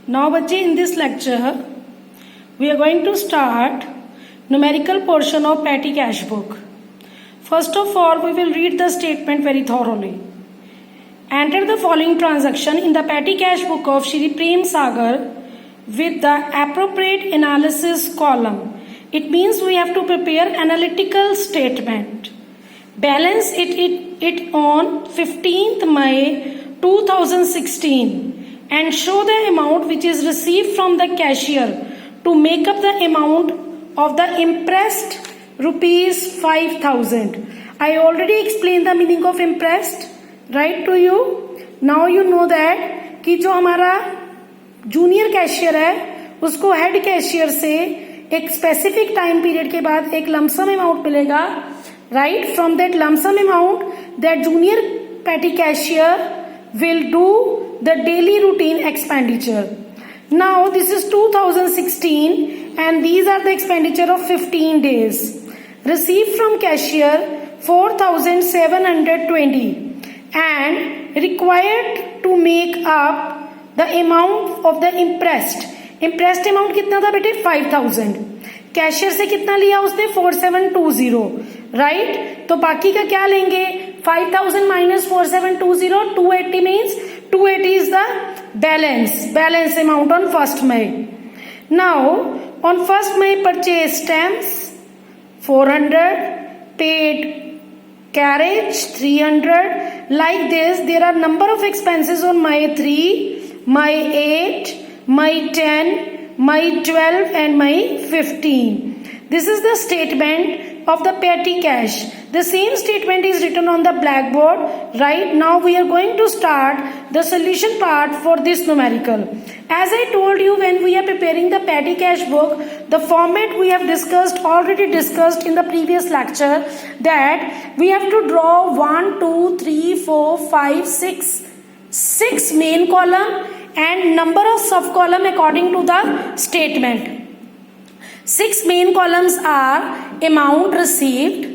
Now बच्चे, in this lecture we are going to start numerical portion of petty cash book. First of all, we will read the statement very thoroughly. Enter the following transaction in the petty cash book of Shri Prem Sagar with the appropriate analysis column. It means we have to prepare analytical statement. Balance it on 15th May 2016 and show the amount which is received from the cashier to make up the amount of the impressed rupees 5,000. I already explained the meaning of impressed, right, to you. Now you know that कि जो हमारा junior cashier है उसको head cashier से एक specific time period के बाद एक लमसम अमाउंट मिलेगा, right. From that lump sum amount that junior petty cashier will do the daily routine expenditure. Now this is 2016 and these are the expenditure of 15 days. Received from cashier 4,720 and required to make up the amount of the impressed. Impressed amount कितना था बेटे? 5,000. Cashier से कितना लिया उसने? 4,720, right. तो बाकी का क्या लेंगे? 5,000 minus 4,720, 280 means 280 is the balance amount on 1st May. Now on 1st May purchase stamps 400, paid carriage 300. Like this there are number of expenses on May 3, May 8, May 10, May 12 and May 15. This is the statement of the petty cash. The same statement is written on the blackboard. Right now we are going to start the solution part for this numerical. As I told you, when we are preparing the petty cash book, the format we have already discussed in the previous lecture, that we have to draw 1, 2, 3, 4, 5, 6 main column and number of sub column according to the statement. 6 main columns are amount received,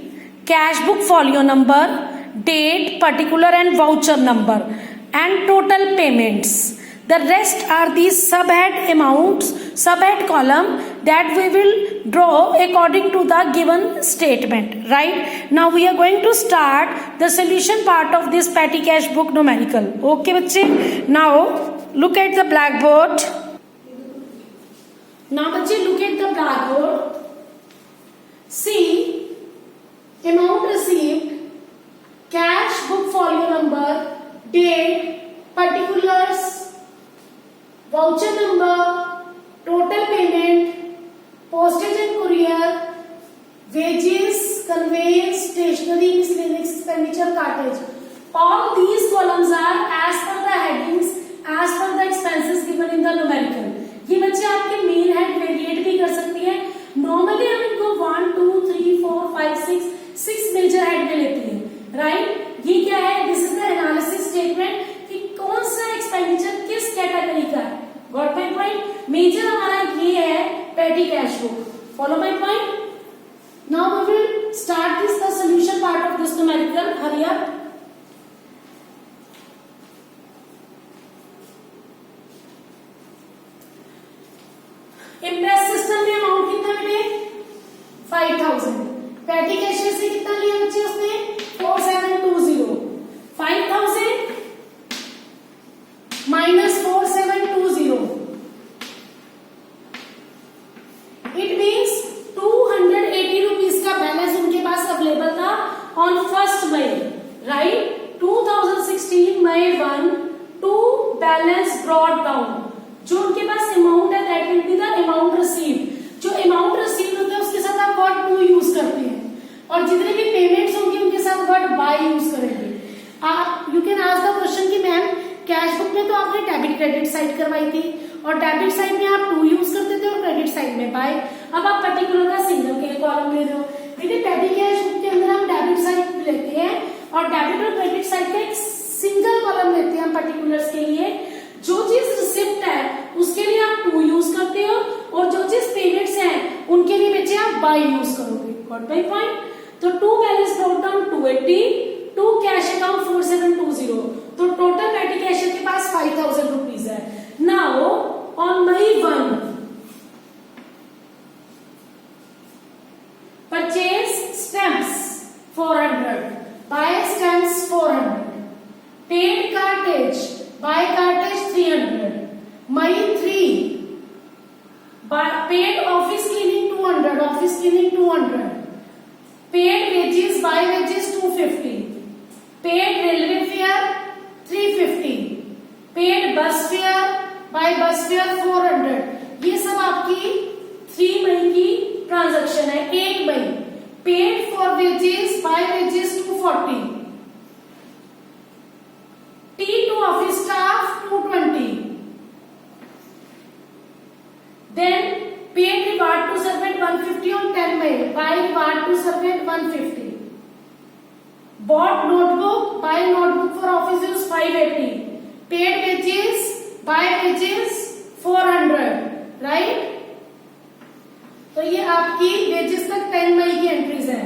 cash book folio number, date, particular and voucher number, and total payments. The rest are the subhead amounts, subhead column that we will draw according to the given statement, right. Now we are going to start the solution part of this petty cash book numerical. Okay बच्चे, now look at the blackboard. Now बच्चे, look at the blackboard. See, amount received, cash book folio number, date, particulars, voucher number, total payment, postage and courier, wages, conveyance, stationery, miscellaneous expenditure, cartage. All these columns are as per the headings, as per the expenses given in the numerical. ये बच्चे आपके main head variate भी कर सकती है. Normally हम इनको 1, 2, 3, 4, 5, 6 major head में लेते हैं, राइट. ये क्या है? This is the analysis statement कि कौन सा एक्सपेंडिचर किस कैटेगरी का है. Got my point. मेजर हमारा ये है petty cash book. Follow my point. Now we will start this the solution part of this numerical. Hurry up. Imprest system में अमाउंट कितना मिले? 5,000. पेटी कैशियर से कितना लिया बच्चे उसने? 4,720. 5,000 माइनस 4,720. इट मीन्स 280 रुपीज का बैलेंस उनके पास अवेलेबल था on 1st May, right. 2016 May 1 to balance brought down. जो उनके पास अमाउंट है that will be the amount received. जो अमाउंट रिसीव्ड होता है उसके साथ आप वर्ड टू यूज करते हैं और जितने भी पेमेंट्स होंगे उनके साथ वर्ड बाय यूज करेंगे. आप you can ask the question कि मैम कैश बुक में तो आपने डेबिट क्रेडिट साइड करवाई थी और डेबिट साइड में आप टू यूज करते थे और क्रेडिट साइड में बाय. अब आप पर्टिकुलर का सिंगल के कॉलम ले रहे हो. देखिए पेटी कैश बुक के अंदर हम डेबिट साइड लेते हैं और डेबिट और क्रेडिट साइड का एक सिंगल कॉलम लेते हैं हम पर्टिकुलर्स के लिए. जो चीज रिसिप्ट है उसके लिए आप टू यूज करते हो और जो चीज पेमेंट्स हैं उनके लिए बच्चे आप बाय यूज करोगे. Got my point. तो to balance brought down 280, to cash account 4720. तो टोटल पेटी कैशियर के पास 5,000 रुपीज है. Now on paid office cleaning 200, office cleaning 200, paid wages by wages 250, paid railway fare 350, paid bus fare by bus fare 400. ये सब आपकी 3 मई की transaction है. 1 May paid for wages by wages 240, T2 office staff 220, then paid reward to servant 150 on 10 May, by reward to servant 150, bought notebook, by notebook for office use 580, paid wages by wages 400, right? तो ये आपकी wages तक 10 मई की entries है.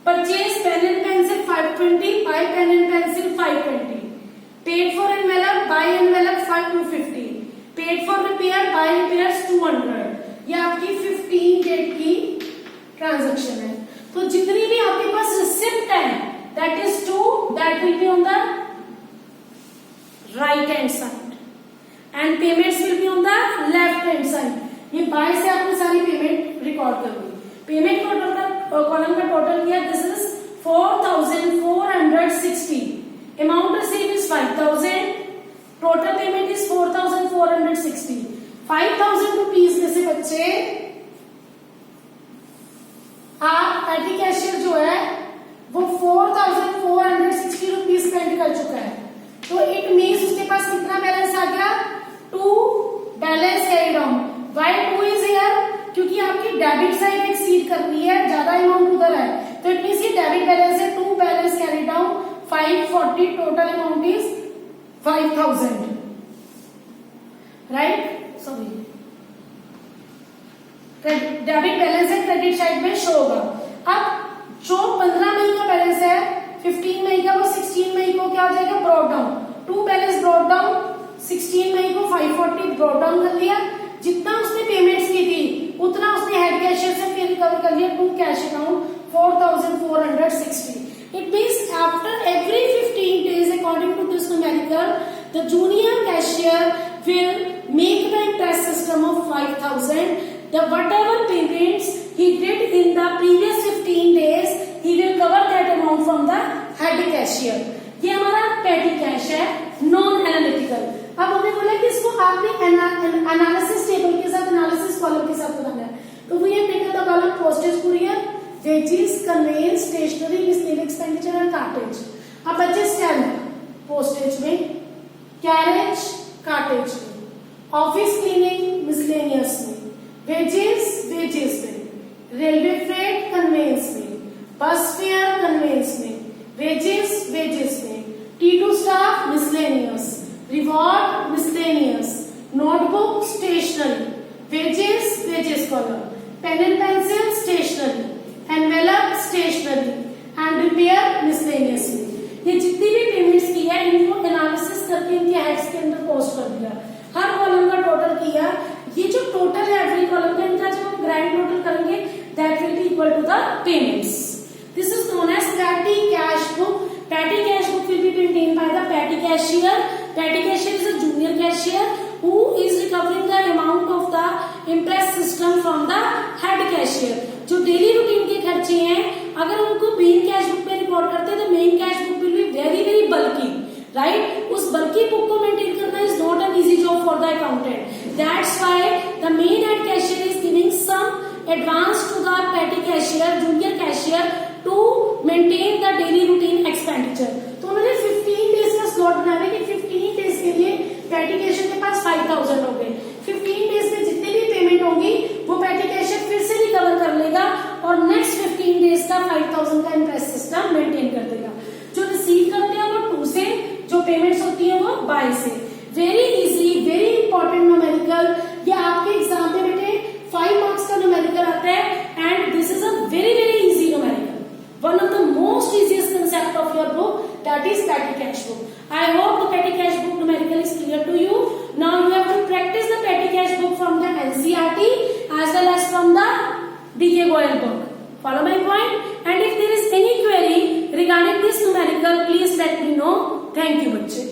Purchase pen and pencil 520, by pen and pencil 520, paid for envelope by envelope 250, paid for repair by repairs 200. ये आपकी 15 date की transaction है. तो जितनी भी आपके पास रिसिप्ट है that is to that will be on the right hand side and payments will be on the left hand side. ये बाय से आपने सारी पेमेंट रिकॉर्ड कर ली. पेमेंट टोटल का कॉलम का टोटल किया, this is 4460. Amount receive is 5000, total payment is 4460. 5000 rupees में से बच्चे आप पेटी कैशियर जो है वो 4460 रुपीज स्पेंड कर चुका है. तो इट मीन्स उसके पास कितना बैलेंस आ गया? 2 balance carry down. Why 2 is here? क्योंकि आपकी डेबिट साइड एक्सीड कर रही है, ज्यादा अमाउंट उधर है, तो इट मीन्स ये डेबिट बैलेंस है. 2 balance carry down 540, total amount is 5000, right? Sorry, debit balance है, क्रेडिट साइड में शो होगा. अब जो 15 मई का बैलेंस है, 15 मई का, वो 16 मई को क्या हो जाएगा? Brought down. 2 balance brought down, 16 मई को 540 ब्रॉट डाउन कर लिया. जितना उसने पेमेंट्स की थी उतना उसने हेड कैशियर से फिर रिकवर कर लिया. 2 cash account 4460. It means after every 15 days according to this numerical the junior cashier will make the interest system of 5000. The whatever payments he did in the previous 15 days he will cover that amount from the head cashier. ये हमारा पेटी cash है, non analytical. अब हमने बोला कि इसको आपने एनालिसिस टेबल के साथ, एनालिसिस कॉलम के साथ बनाना है. तो we have taken the column postage, courier, wages, conveyance, stationery, miscellaneous expenditure and cartage. अब बच्चे स्टैम्प पोस्टेज में, कैरेज कार्टेज में, ऑफिस क्लीनिंग मिसलेनियस में, वेजेस वेजेस में, रेलवे फ्रेट कन्वेंस में, बस फेयर कन्वेंस में, वेजेस वेजेस में, T2 staff miscellaneous, reward miscellaneous, notebook stationery, wages wages column, pen and pencil stationery, envelope stationery and repair miscellaneous. ये जितनी भी payments की है इनको एनालिसिस करके इनके हेड्स के अंदर पोस्ट कर दिया. हर कॉलम का टोटल किया. ये जो टोटल है एवरी कॉलम का, इनका जब हम ग्रैंड टोटल करेंगे that will be equal to the payments. This is known as petty cash book. Petty cash book will be maintained by the petty cashier. Petty cashier is a junior cashier who is recovering the amount of the imprest system from the head cashier. जो daily routine के खर्चे हैं अगर उनको main cash book में record करते हैं तो main cash book will be very very bulky, right? उस बल्की बुक को मेंटेन करना is not an easy job for the accountant. That's why the main head cashier is giving some advance to the petty cashier, junior cashier, to maintain the daily routine expenditure. तो उन्होंने 15 days का slot बनाया कि 15 days के लिए पेटी cashier के पास 5000 हो गए. 15 डेज में जितनी भी पेमेंट होगी वो पेटी कैशियर फिर से रिकवर कर लेगा और नेक्स्ट 15 डेज का 5000 का इंटरेस्ट सिस्टम मेंटेन कर देगा. जो रिसीव करते हैं वो 2 से, जो पेमेंट्स होती है वो बाय से. Very easy, very important numerical. ये आपके एग्जाम में बेटे 5 मार्क्स का न्यूमेरिकल आता है and this is a very very easy numerical. One of the most easiest concept of your book, that is petty cash book. I hope the petty cash book numerical is clear to you. Now you have to practice the petty cash book from the NCERT as well as from the D.K. Goyal book. Follow my point? And if there is any query regarding this numerical, please let me know. Thank you, बच्चे.